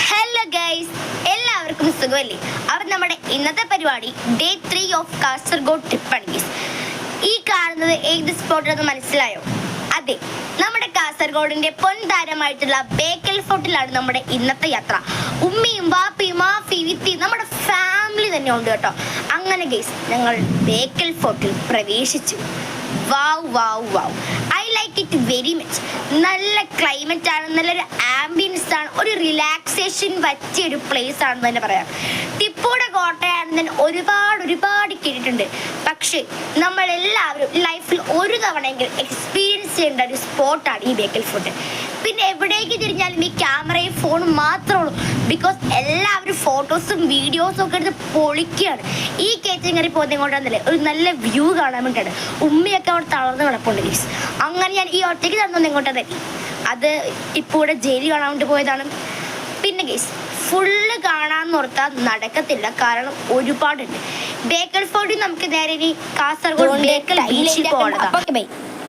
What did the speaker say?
Hello guys, എല്ലാവർക്കും സുഖമല്ലേ? അവർ നമ്മുടെ ഇന്നത്തെ പരിപാടി ഡേ 3 ഓഫ് കാസർഗോഡ് ട്രിപ്പാണ് ഗൈസ്. ഈ കാണുന്നത് ഏത് സ്പോട്ടാണെന്ന് മനസ്സിലായോ? അതെ, നമ്മുടെ കാസർഗോഡിന്റെ പൊൻതാരമായിട്ടുള്ള ബേക്കൽ ഫോർട്ടിലാണ് നമ്മുടെ ഇന്നത്തെ യാത്ര. ഉമ്മയും വാപ്പയും വിത്തി നമ്മുടെ ഫാമിലി തന്നെ ഉണ്ട് കേട്ടോ. അങ്ങനെ ഗൈസ്, ഞങ്ങൾ ബേക്കൽ ഫോർട്ടിൽ പ്രവേശിച്ചു. Wow wow wow, I like it very much. നല്ല ക്ലൈമറ്റ് ആണ്, നല്ലൊരു ആംബിയൻസ് ആണ്, ഒരു റിലാക്സേഷൻ പറ്റിയ ഒരു പ്ലേസ് ആണെന്ന് തന്നെ പറയാം. ടിപ്പുയുടെ കോട്ടയാണെന്ന് തന്നെ ഒരുപാട് കേട്ടിട്ടുണ്ട്. പക്ഷേ നമ്മളെല്ലാവരും ലൈഫിൽ ഒരു തവണയെങ്കിലും എക്സ്പീരിയൻസ് ചെയ്യേണ്ട ഒരു സ്പോട്ടാണ് ഈ ബേക്കൽ ഫോർട്ട്. പിന്നെ എവിടേക്ക് തിരിഞ്ഞാലും ഈ ക്യാമറയും ഫോണും മാത്രമേ ഉള്ളൂ. ബിക്കോസ് എല്ലാവരും ഫോട്ടോസും വീഡിയോസും ഒക്കെ എടുത്ത് പൊളിക്കുകയാണ്. ഈ കയറ്റം കയറി പോകുന്നത് കൊണ്ടാണെന്നല്ലേ ഒരു നല്ല വ്യൂ കാണാൻ വേണ്ടിയിട്ടാണ്. ഉമ്മയൊക്കെ അവിടെ തളർന്ന് കിടപ്പുണ്ട് ഗൈസ്. അങ്ങനെ ഞാൻ ഈ ഒറ്റയ്ക്ക് തന്നു ഇങ്ങോട്ടേ. അത് ഇപ്പോൾ ഇവിടെ ജയിലിൽ കാണാൻ വേണ്ടി പോയതാണ്. പിന്നെ ഗൈസ്, ഫുള്ള് കാണാമെന്ന് ഓർത്താൽ നടക്കത്തില്ല, കാരണം ഒരുപാടുണ്ട്. ബേക്കൽ ഫോർട്ടിൽ നമുക്ക് നേരെ ഇനി കാസർഗോഡ് ബേക്കൽ ബീച്ചിൽ പോകണം.